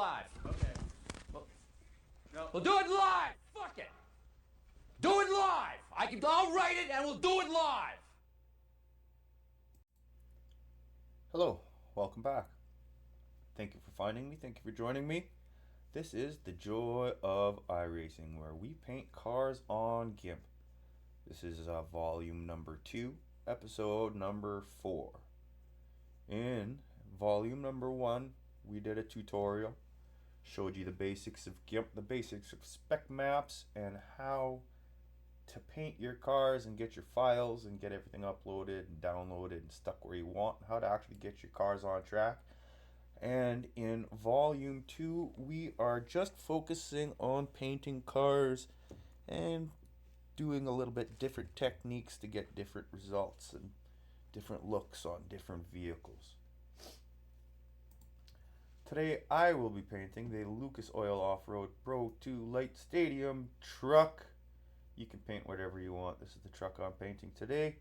live. Okay. Well, No. we'll do it live. Fuck it. Do it live. I'll write it and we'll do it live. Hello, welcome back. Thank you for finding me. Thank you for joining me. This is the joy of iracing, where we paint cars on GIMP. This is volume number 2, episode number 4. In volume number 1, we did a tutorial, showed you the basics of GIMP, the basics of spec maps, and how to paint your cars and get your files and get everything uploaded and downloaded and stuck where you want, how to actually get your cars on track. And in volume 2, we are just focusing on painting cars and doing a little bit different techniques to get different results and different looks on different vehicles. Today I will be painting the Lucas Oil Off-Road Pro 2 Light Stadium truck. You can paint whatever you want. This is the truck I'm painting today.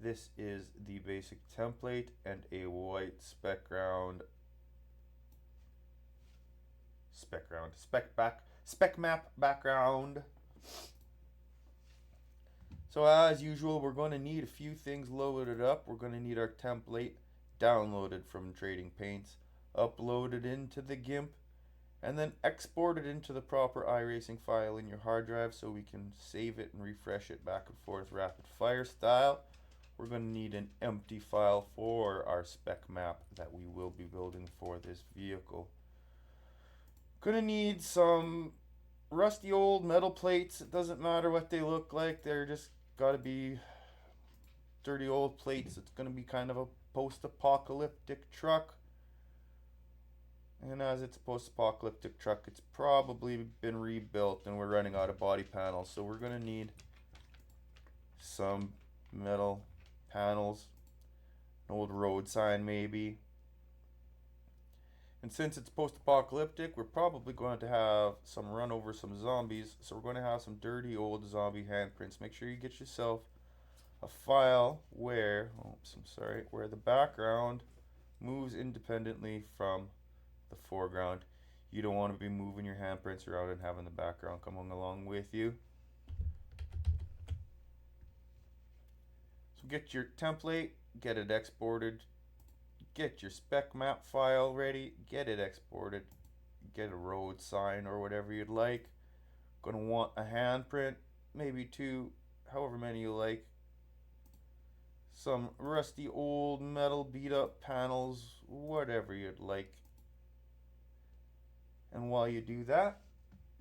This is the basic template and a white spec map background. So as usual, we're going to need a few things loaded up. We're going to need our template downloaded from Trading Paints, uploaded into the GIMP, and then export it into the proper iracing file in your hard drive so we can save it and refresh it back and forth rapid fire style. We're going to need an empty file for our spec map that we will be building for this vehicle. Going to need some rusty old metal plates. It doesn't matter what they look like, they're just got to be dirty old plates. It's going to be kind of a post-apocalyptic truck. And as it's a post-apocalyptic truck, it's probably been rebuilt and we're running out of body panels. So we're going to need some metal panels, an old road sign maybe. And since it's post-apocalyptic, we're probably going to have some run over some zombies. So we're going to have some dirty old zombie handprints. Make sure you get yourself a file where, where the background moves independently from the foreground. You don't want to be moving your handprints around and having the background coming along with you. So get your template, get it exported, get your spec map file ready, get it exported, get a road sign or whatever you'd like. Gonna want a handprint, maybe 2, however many you like. Some rusty old metal beat up panels, whatever you'd like. And while you do that,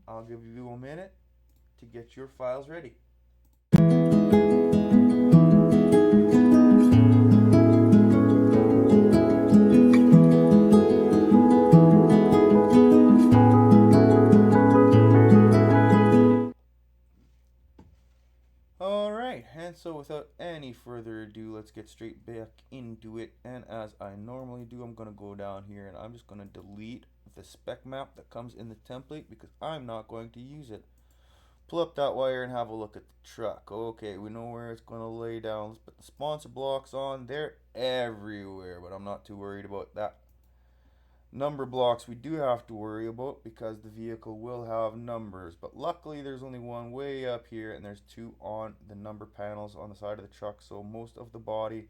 I'll give you a minute to get your files ready. Alright, and so without any further ado, let's get straight back into it. And as I normally do, I'm going to go down here and I'm just going to delete the spec map that comes in the template because I'm not going to use it. Pull up that wire and have a look at the truck. Okay, we know where it's going to lay down. Let's put the sponsor blocks on. They're everywhere, but I'm not too worried about that. Number blocks we do have to worry about because the vehicle will have numbers, but luckily there's only one way up here and there's 2 on the number panels on the side of the truck, so most of the body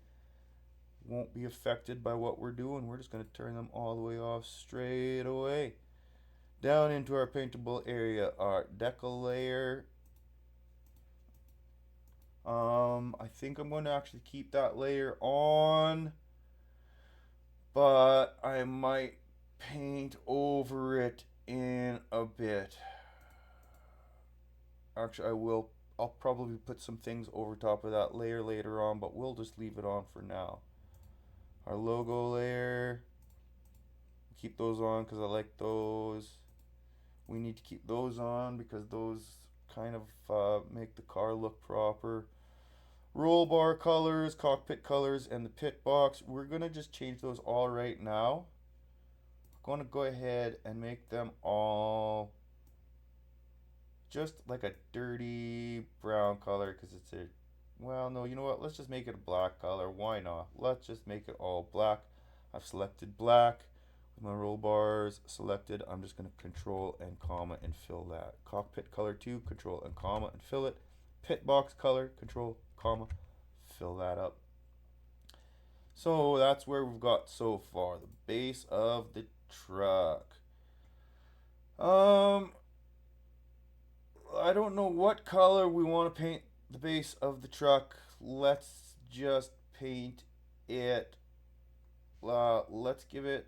won't be affected by what we're doing. We're just going to turn them all the way off straight away. Down into our paintable area, our decal layer. I think I'm going to actually keep that layer on, but I might paint over it in a bit. Actually, I'll probably put some things over top of that layer later on, but we'll just leave it on for now. Our logo layer, keep those on because I like those. We need to keep those on because those kind of make the car look proper. Roll bar colors, cockpit colors, and the pit box, we're going to just change those all right now. I'm going to go ahead and make them all just like a dirty brown color because it's a, well, no, you know what, let's just make it a black color. Why not? Let's just make it all black. I've selected black My roll bars selected. I'm just going to control and comma and fill that. Cockpit color 2, control and comma and fill it. Pit box color, control, comma, fill that up. So that's where we've got so far. The base of the truck. I don't know what color we want to paint the base of the truck. Let's just paint it. Let's give it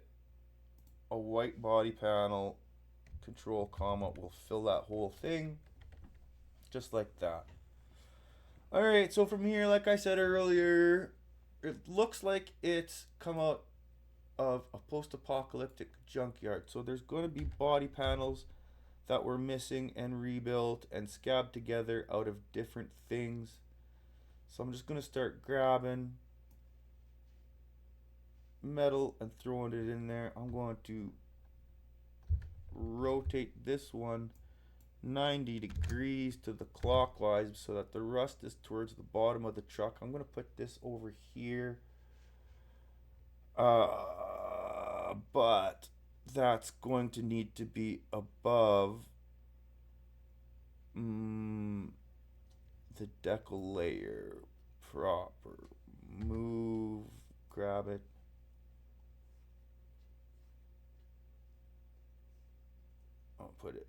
a white body panel. Control, comma, we'll fill that whole thing. Just like that. Alright, so from here, like I said earlier, it looks like it's come out of a post-apocalyptic junkyard. So there's going to be body panels that were missing and rebuilt and scabbed together out of different things. So I'm just going to start grabbing metal and throwing it in there. I'm going to rotate this one 90 degrees to the clockwise so that the rust is towards the bottom of the truck. I'm going to put this over here. But that's going to need to be above the decal layer proper. Move, grab it. I'll put it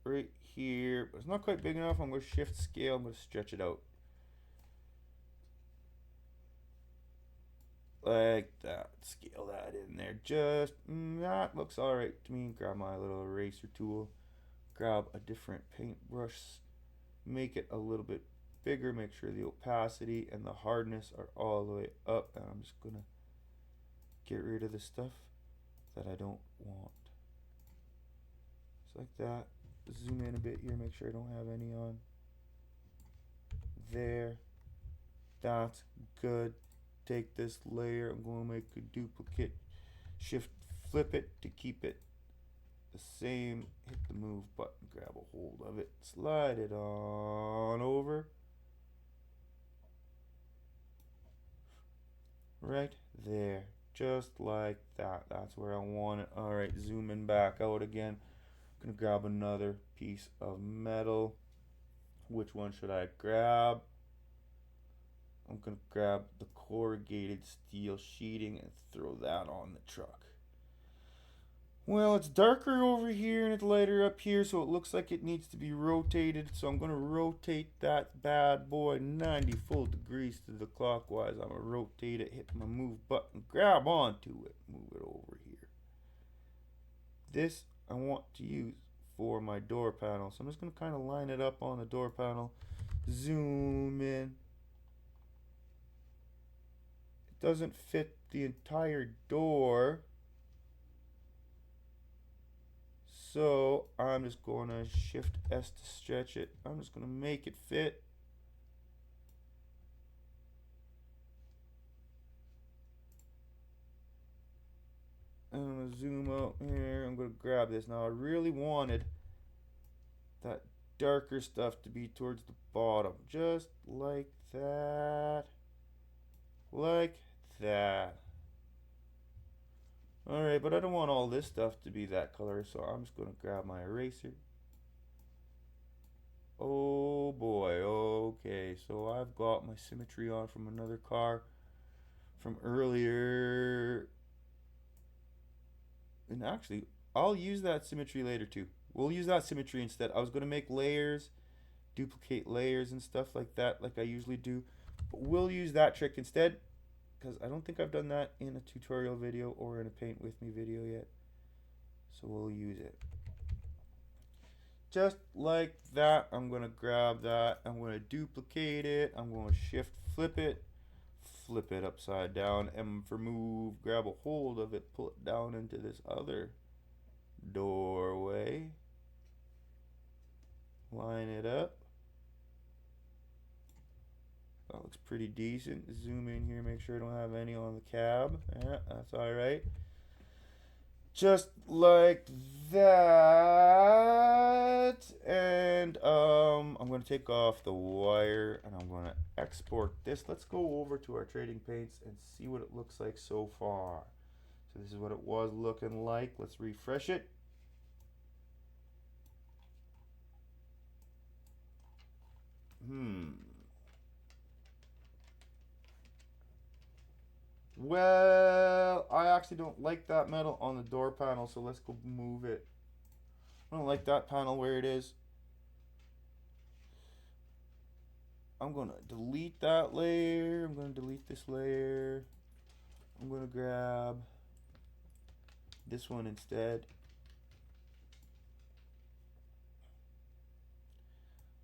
right here, but it's not quite big enough. I'm going to shift scale. I'm going to stretch it out like that. Scale that in there. Just that looks all right to me. Grab my little eraser tool. Grab a different paintbrush. Make it a little bit bigger. Make sure the opacity and the hardness are all the way up. And I'm just going to get rid of the stuff that I don't want. Just like that. Zoom in a bit here, make sure I don't have any on. There. That's good. Take this layer, I'm going to make a duplicate. Shift flip it to keep it the same. Hit the move button, grab a hold of it, slide it on over. Right there. Just like that. That's where I want it. Alright, zooming back out again. Gonna grab another piece of metal. Which one should I grab? I'm gonna grab the corrugated steel sheeting and throw that on the truck. Well, it's darker over here and it's lighter up here, so it looks like it needs to be rotated. So I'm gonna rotate that bad boy 90 full degrees to the clockwise. I'm gonna rotate it, hit my move button, grab onto it, move it over here. This I want to use for my door panel, so I'm just going to kind of line it up on the door panel, zoom in. It doesn't fit the entire door, so I'm just going to shift S to stretch it. I'm just going to make it fit. I'm going to zoom out here. I'm going to grab this. Now I really wanted that darker stuff to be towards the bottom. Just like that. Like that. Alright, but I don't want all this stuff to be that color, so I'm just going to grab my eraser. Oh boy, okay, so I've got my symmetry on from another car from earlier. And actually, I'll use that symmetry later too. We'll use that symmetry instead. I was going to make layers, duplicate layers and stuff like that, like I usually do. But we'll use that trick instead, because I don't think I've done that in a tutorial video or in a paint with me video yet. So we'll use it. Just like that, I'm going to grab that. I'm going to duplicate it. I'm going to shift flip it. Flip it upside down, M for move, grab a hold of it, pull it down into this other doorway, line it up. That looks pretty decent. Zoom in here, make sure I don't have any on the cab. Yeah, that's alright. Just like that. And I'm going to take off the wire and I'm going to export this. Let's go over to our trading paints and see what it looks like so far. So this is what it was looking like. Let's refresh it. Well, I actually don't like that metal on the door panel, so let's go move it. I don't like that panel where it is. I'm going to delete that layer. I'm going to delete this layer. I'm going to grab this one instead.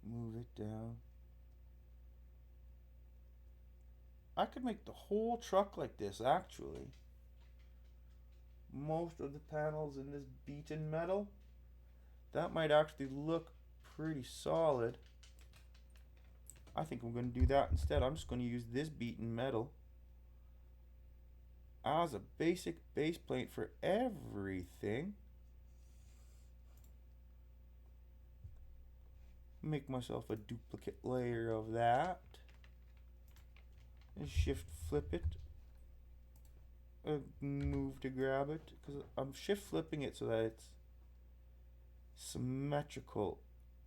Move it down. I could make the whole truck like this, actually. Most of the panels in this beaten metal. That might actually look pretty solid. I think I'm going to do that instead. I'm just going to use this beaten metal as a basic base plate for everything. Make myself a duplicate layer of that. And shift flip it. Move to grab it, because I'm shift flipping it so that it's symmetrical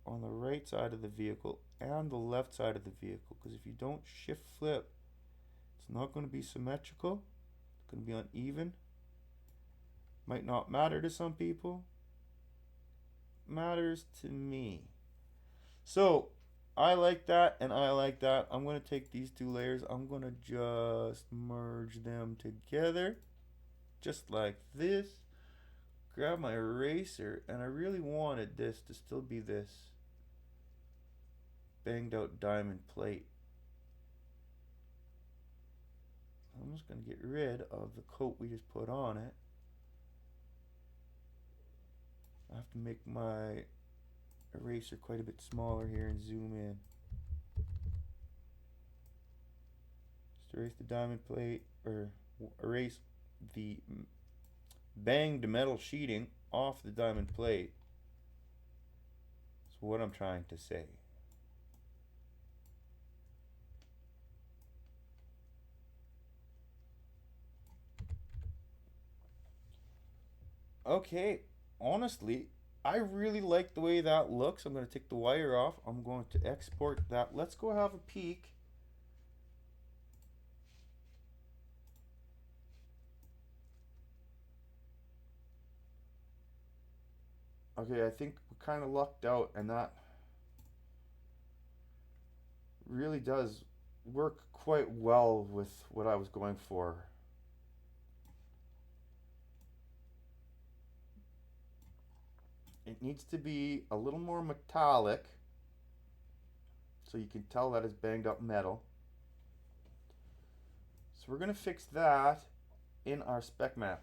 on the right side of the vehicle and the left side of the vehicle, because if you don't shift flip, it's not going to be symmetrical. It's going to be uneven. Might not matter to some people. Matters to me. So I like that and I like that. I'm going to take these two layers. I'm going to just merge them together. Just like this. Grab my eraser, and I really wanted this to still be this banged out diamond plate. I'm just going to get rid of the coat we just put on it. I have to make my eraser quite a bit smaller here and zoom in. Just erase the diamond plate, or erase the banged metal sheeting off the diamond plate. That's what I'm trying to say. Okay, honestly, I really like the way that looks. I'm going to take the wire off. I'm going to export that. Let's go have a peek. Okay, I think we kind of lucked out, and that really does work quite well with what I was going for. It needs to be a little more metallic, so you can tell that it's banged up metal. So we're going to fix that in our spec map.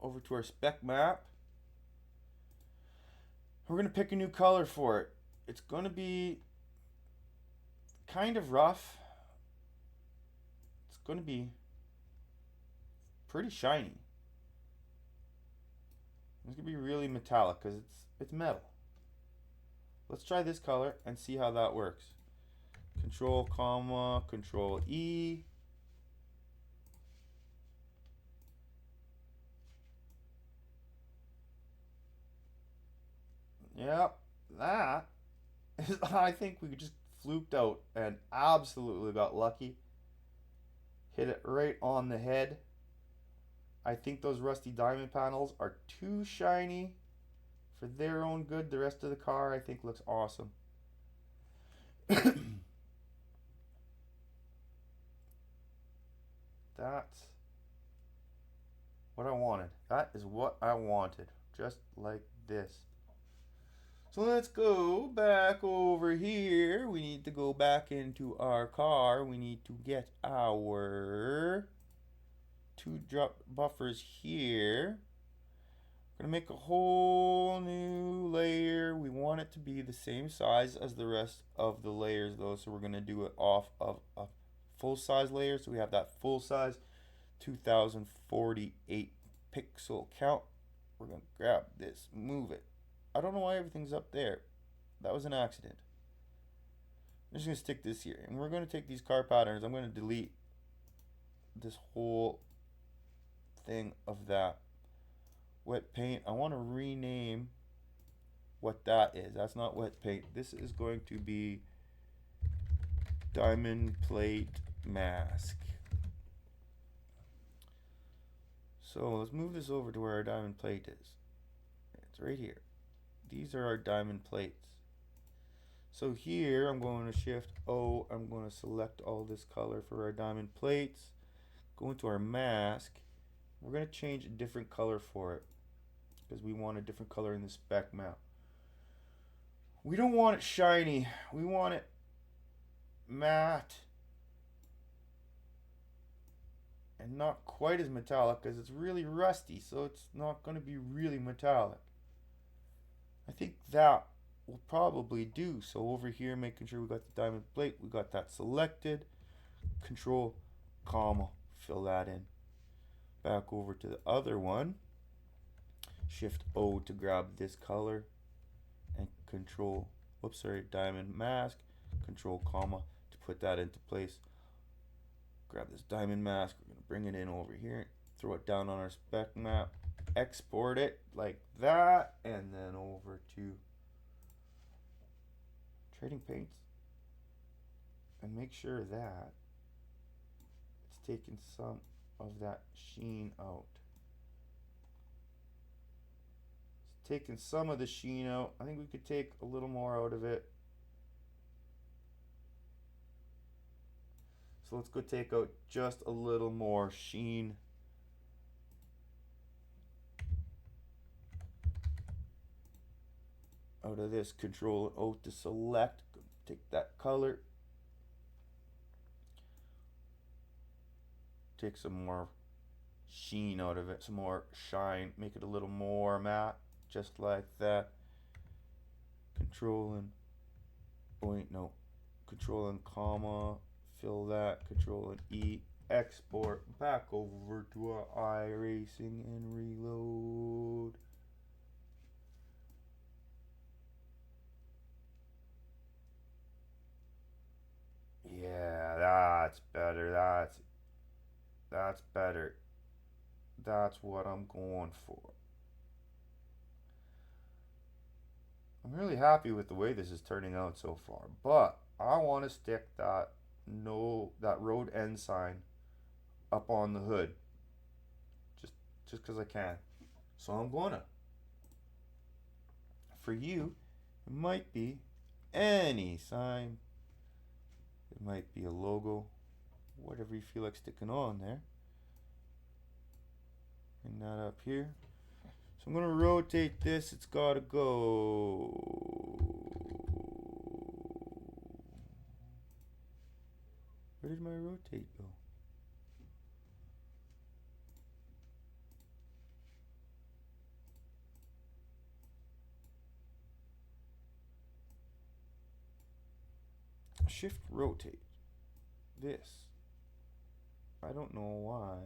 Over to our spec map. We're going to pick a new color for it. It's going to be kind of rough. It's going to be pretty shiny. It's going to be really metallic because it's metal. Let's try this color and see how that works. Control, comma, Control E. Yep, that is, I think we just fluked out and absolutely got lucky. Hit it right on the head. I think those rusty diamond panels are too shiny for their own good. The rest of the car, I think, looks awesome. That's what I wanted. That is what I wanted. Just like this. So let's go back over here. We need to go back into our car. We need to get our 2 drop buffers here. We're going to make a whole new layer. We want it to be the same size as the rest of the layers though. So we're going to do it off of a full size layer. So we have that full size 2048 pixel count. We're going to grab this, move it. I don't know why everything's up there. That was an accident. I'm just going to stick this here. And we're going to take these car patterns. I'm going to delete this whole thing of that wet paint. I want to rename what that is. That's not wet paint. This is going to be diamond plate mask. So let's move this over to where our diamond plate is. It's right here. These are our diamond plates. So here I'm going to shift O. I'm going to select all this color for our diamond plates. Go into our mask. We're going to change a different color for it because we want a different color in the spec map. We don't want it shiny. We want it matte and not quite as metallic because it's really rusty, so it's not going to be really metallic. I think that will probably do. So over here, making sure we got the diamond plate, we got that selected. Control, comma, fill that in. Back over to the other one. Shift O to grab this color, and control, diamond mask. Control, comma to put that into place. Grab this diamond mask. We're gonna bring it in over here. Throw it down on our spec map. Export it like that, and then over to trading paints, and make sure that it's taking some of that sheen out. It's taking some of the sheen out. I think we could take a little more out of it. So let's go take out just a little more sheen. Out of this, Control O to select. Take that color. Take some more sheen out of it, some more shine. Make it a little more matte, just like that. Control and, Control and comma. Fill that. Control and E. Export. Back over to our iracing and reload. Yeah, that's better. That's better. That's what I'm going for. I'm really happy with the way this is turning out so far, but I want to stick that road end sign up on the hood. Just because I can. So I'm gonna. For you, it might be any sign. It might be a logo, whatever you feel like sticking on there. Bring that up here. So I'm going to rotate this. It's got to go. Where did my rotate go? Shift rotate this. I don't know why.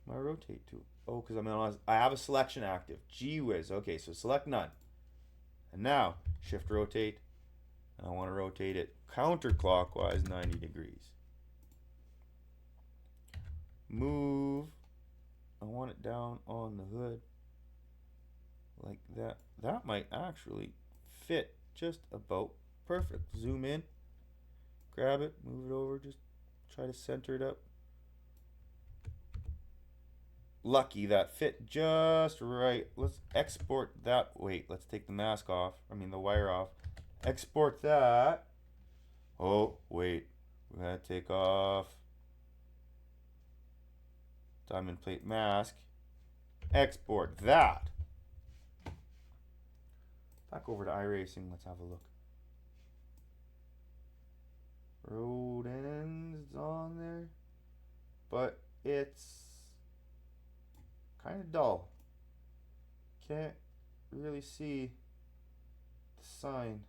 My rotate tool. Oh, because I have a selection active. Gee whiz. Okay, so select none. And now shift rotate. And I want to rotate it counterclockwise 90 degrees. Move. I want it down on the hood. Like that. That might actually fit just about perfect. Zoom in, grab it, move it over, just try to center it up. Lucky that fit just right. Let's export that. Wait, let's take the mask off. The wire off. Export that. Oh, wait. We gotta take off diamond plate mask. Export that. Back over to iracing. Let's have a look. Road ends on there, but it's kind of dull. Can't really see the sign.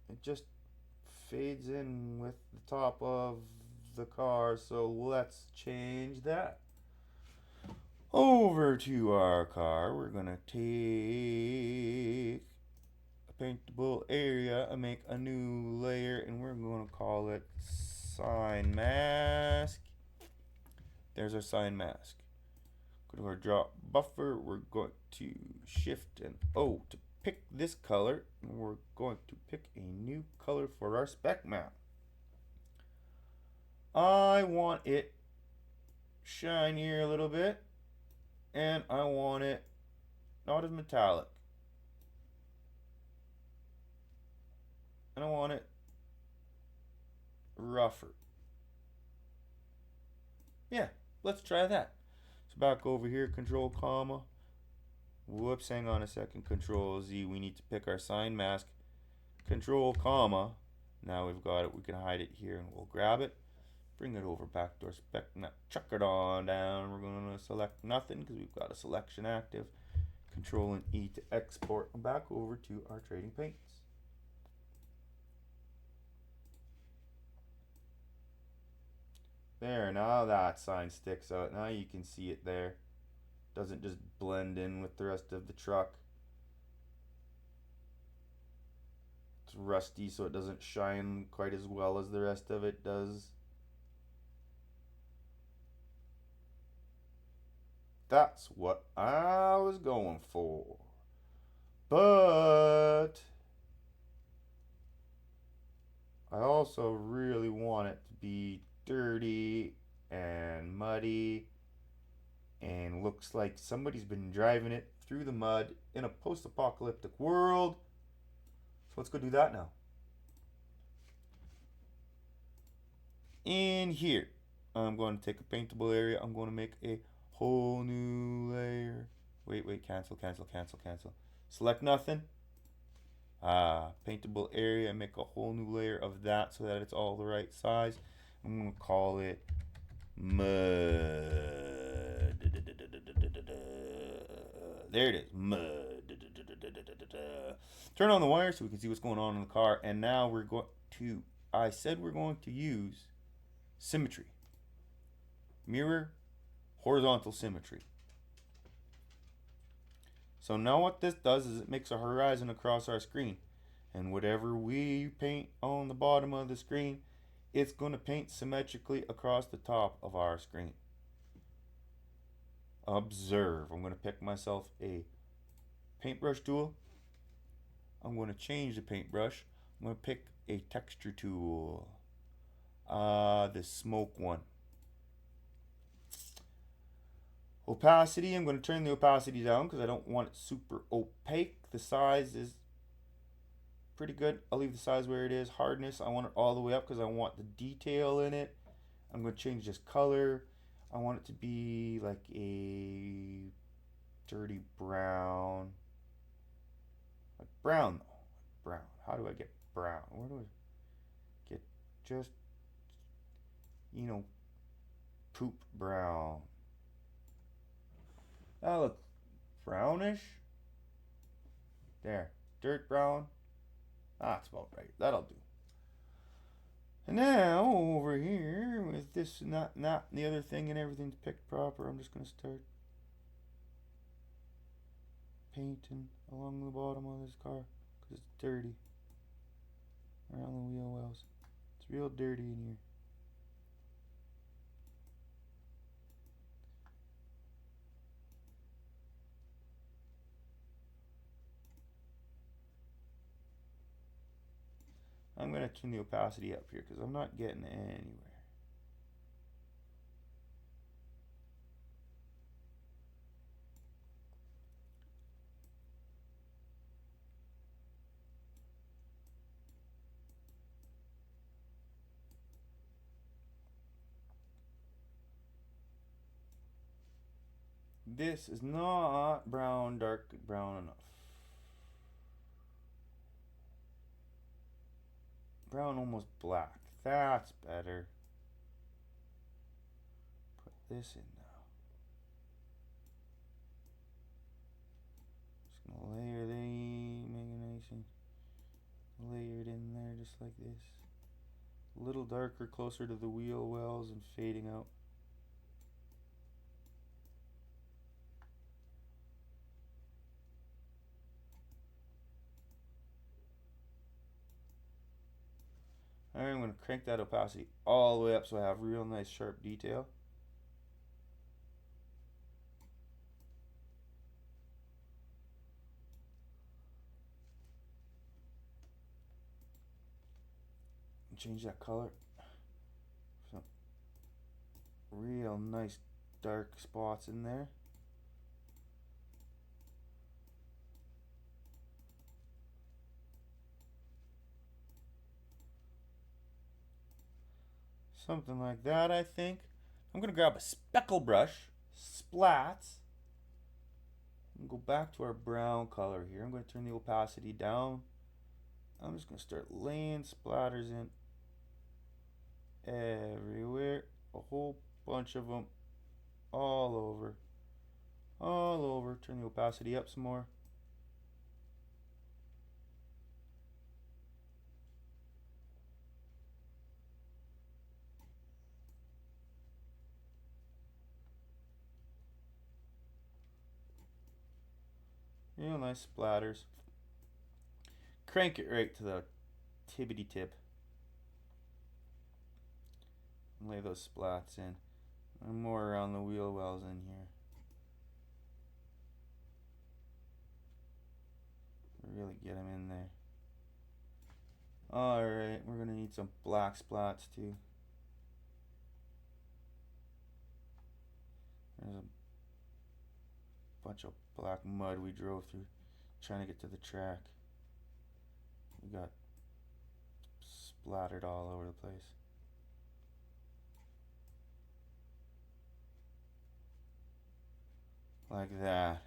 It just fades in with the top of the car, so let's change that. Over to our car, we're gonna take a paintable area and make a new layer, and we're going to call it sign mask. There's our sign mask. Go to our drop buffer. We're going to shift and O to pick this color, and we're going to pick a new color for our spec map. I want it shinier a little bit, and I want it not as metallic, and I want it rougher. Yeah, let's try that. So back over here, control comma. Whoops, hang on a second, control Z. We need to pick our sign mask. Control comma. Now we've got it. We can hide it here and we'll grab it. Bring it over back to our spec map. Chuck it on down. We're going to select nothing because we've got a selection active. Control and E to export. And back over to our trading paints. There, now that sign sticks out. Now you can see it there. Doesn't just blend in with the rest of the truck. It's rusty, so it doesn't shine quite as well as the rest of it does. That's what I was going for. But I also really want it to be dirty and muddy and looks like somebody's been driving it through the mud in a post-apocalyptic world. So let's go do that now. In here, I'm going to take a paintable area. I'm going to make a whole new layer. Wait, cancel. Select nothing. Paintable area, make a whole new layer of that so that it's all the right size. I'm going to call it mud. There it is, mud. Turn on the wire so we can see what's going on in the car. And now we're going to, I said we're going to use symmetry. Mirror, horizontal symmetry. So now what this does is it makes a horizon across our screen. And whatever we paint on the bottom of the screen, it's going to paint symmetrically across the top of our screen. Observe. I'm going to pick myself a paintbrush tool. I'm going to change the paintbrush. I'm going to pick a texture tool. The smoke one. Opacity, I'm going to turn the opacity down because I don't want it super opaque. The size is pretty good. I'll leave the size where it is. Hardness, I want it all the way up because I want the detail in it. I'm going to change this color. I want it to be like a dirty brown. Like brown though. Brown. How do I get brown? Where do I get just, poop brown? That looks brownish. There. Dirt brown. That's about right. That'll do. And now, over here, with this and that and the other thing and everything's picked proper, I'm just going to start painting along the bottom of this car because it's dirty. Around the wheel wells. It's real dirty in here. I'm going to turn the opacity up here because I'm not getting anywhere. This is not brown, dark brown enough. Brown almost black. That's better. Put this in now. Just gonna layer the make it nice and layer it in there just like this. A little darker, closer to the wheel wells and fading out. Alright, I'm going to crank that opacity all the way up so I have real nice sharp detail. Change that color. Some real nice dark spots in there. Something like that, I think. I'm going to grab a speckle brush, splats, and go back to our brown color here. I'm going to turn the opacity down. I'm just going to start laying splatters in everywhere. A whole bunch of them all over. All over. Turn the opacity up some more. Real nice splatters. Crank it right to the tibbity tip. And lay those splats in. And more around the wheel wells in here. Really get them in there. Alright, we're going to need some black splats too. There's a bunch of black mud we drove through trying to get to the track. We got splattered all over the place. Like that.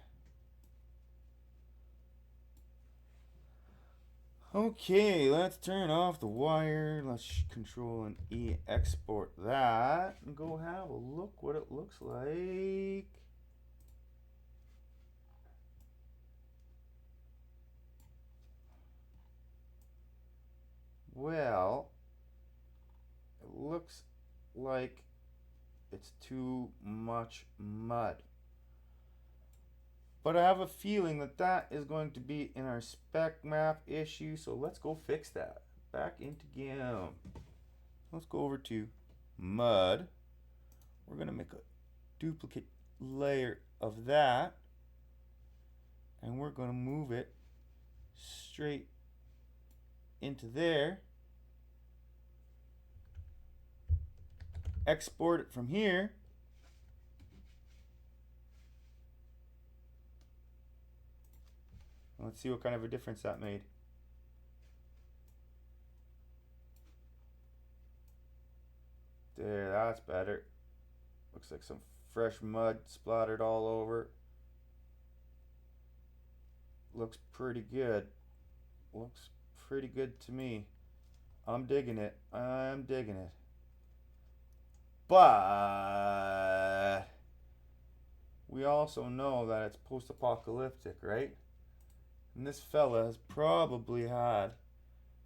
Okay, let's turn off the wire. Let's control and E export that and go have a look what it looks like. Well, it looks like it's too much mud. But I have a feeling that that is going to be in our spec map issue, so let's go fix that. Back into GIMP. Let's go over to mud. We're going to make a duplicate layer of that, and we're going to move it straight into there. Export it from here. Let's see what kind of a difference that made. There, that's better. Looks like some fresh mud splattered all over. Looks pretty good. Looks pretty good to me. I'm digging it. I'm digging it. But we also know that it's post-apocalyptic, right? And this fella has probably had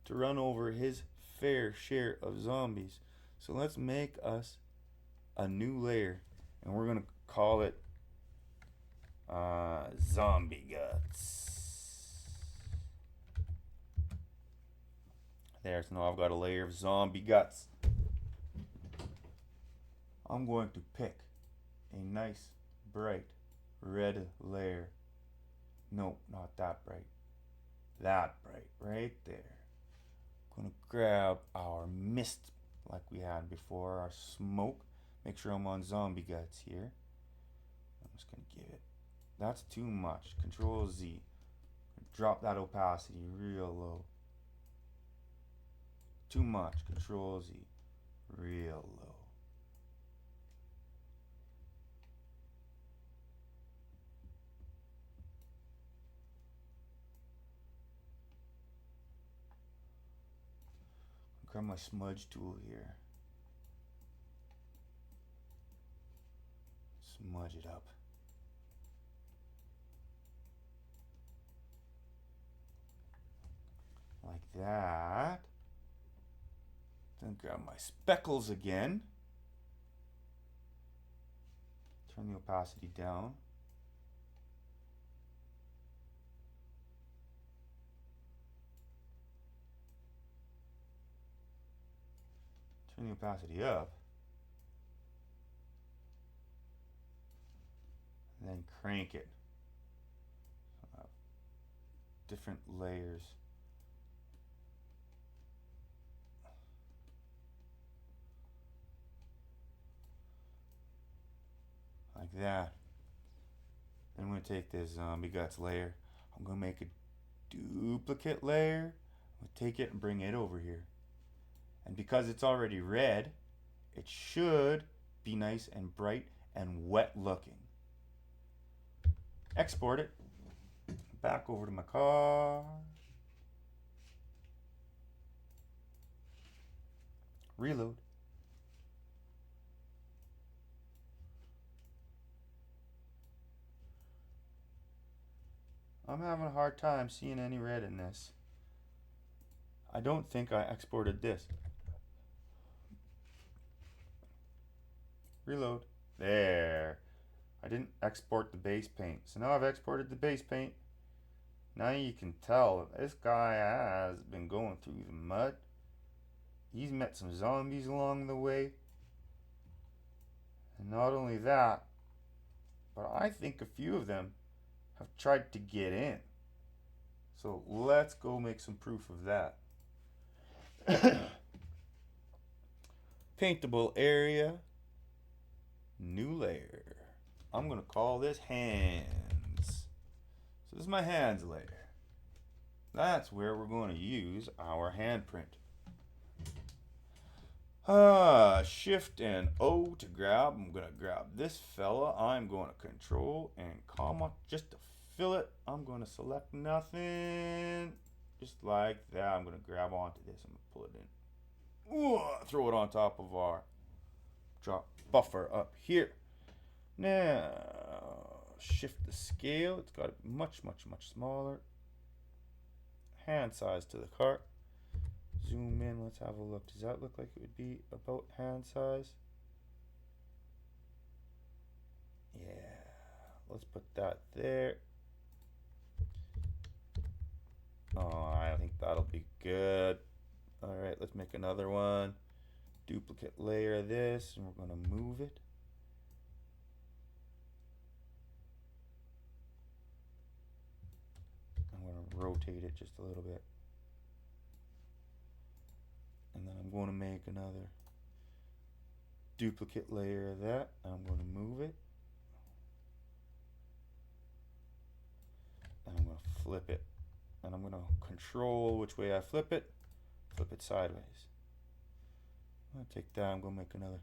to run over his fair share of zombies. So let's make us a new layer. And we're going to call it zombie guts. There, so now I've got a layer of zombie guts. I'm going to pick a nice, bright, red layer. No, not that bright. That bright, right there. I'm going to grab our mist like we had before, our smoke. Make sure I'm on zombie guts here. I'm just going to give it. That's too much. Control Z. Drop that opacity real low. Too much. Control Z. Real low. Grab my smudge tool here. Smudge it up. Like that. Then grab my speckles again. Turn the opacity down. Turn the opacity up. And then crank it. Different layers. Like that. Then I'm going to take this zombie guts layer. I'm going to make a duplicate layer. I'm going to take it and bring it over here. And because it's already red, it should be nice and bright and wet looking. Export it. Back over to my car. Reload. I'm having a hard time seeing any red in this. I don't think I exported this. Reload. There. I didn't export the base paint. So now I've exported the base paint. Now you can tell that this guy has been going through the mud. He's met some zombies along the way. And not only that, but I think a few of them have tried to get in. So let's go make some proof of that. Paintable area. New layer. I'm going to call this hands. So this is my hands layer. That's where we're going to use our handprint. Shift and O to grab. I'm going to grab this fella. I'm going to control and comma just to fill it. I'm going to select nothing. Just like that. I'm going to grab onto this. I'm going to pull it in. Ooh, throw it on top of our drop buffer up here. Now, shift the scale. It's got to be much, much, much smaller. Hand size to the cart. Zoom in. Let's have a look. Does that look like it would be about hand size? Yeah. Let's put that there. Oh, I think that'll be good. All right, let's make another one. Duplicate layer of this, and we're going to move it. I'm going to rotate it just a little bit. And then I'm going to make another duplicate layer of that. I'm going to move it. And I'm going to flip it. And I'm going to control which way I flip it sideways. I'm going to take that, I'm going to make another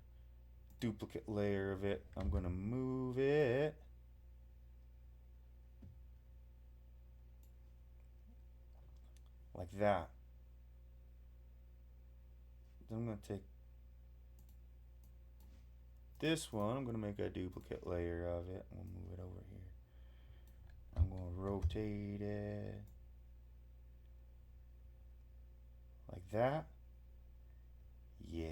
duplicate layer of it. I'm going to move it. Like that. Then I'm going to take this one, I'm going to make a duplicate layer of it. I'm going to move it over here. I'm going to rotate it. Like that. Yeah.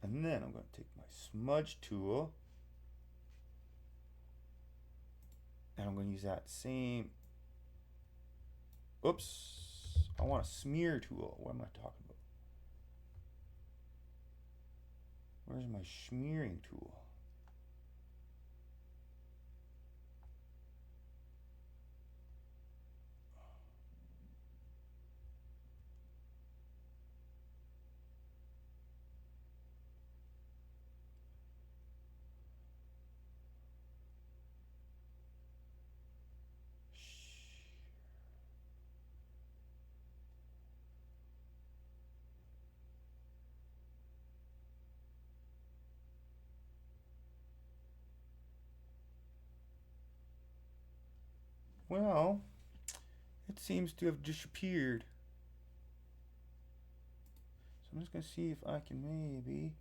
And then I'm going to take my smudge tool. And I'm going to use that same. Oops. I want a smear tool. What am I talking about? Where's my smearing tool? Well, it seems to have disappeared. So I'm just going to see if I can maybe.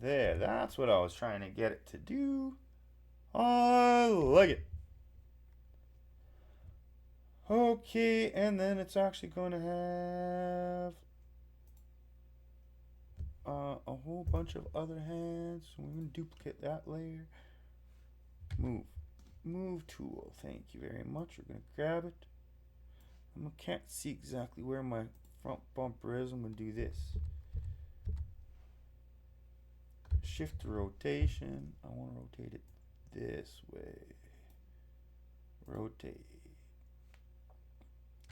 There, that's what I was trying to get it to do. I like it. Okay, and then it's actually going to have a whole bunch of other hands. So we're going to duplicate that layer. Move tool. Thank you very much. We're going to grab it. I can't see exactly where my front bumper is. I'm going to do this. Shift to rotation. I want to rotate it this way. Rotate.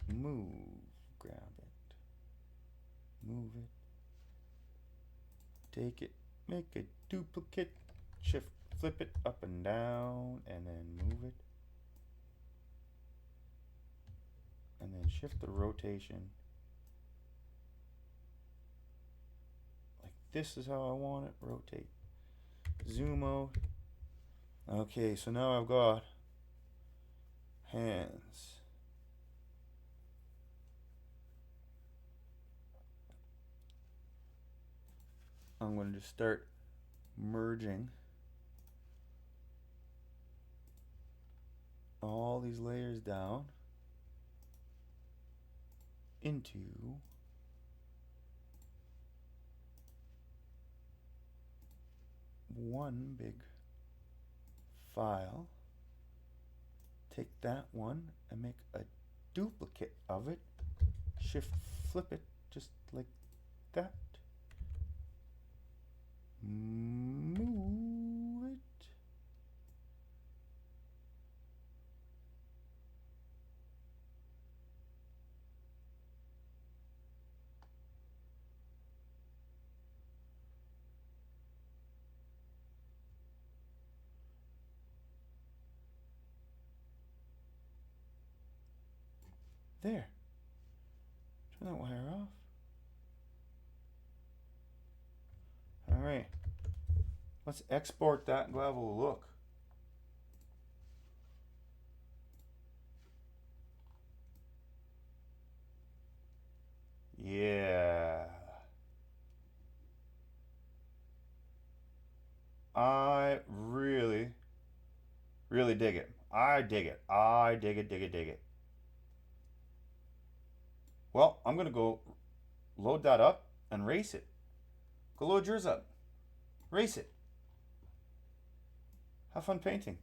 Move. Grab it. Move it. Take it. Make a duplicate. Shift. Flip it up and down. And then move it. And then shift the rotation. Like this is how I want it. Rotate. Zoom out. Okay, so now I've got hands. I'm going to just start merging all these layers down into one big file. Take that one and make a duplicate of it. Shift flip it just like that. Move it. There. Turn that wire off. Alright. Let's export that and go have a look. Yeah. I really dig it. I dig it. I dig it, dig it, dig it. Well, I'm going to go load that up and race it. Go load yours up. Race it. Have fun painting.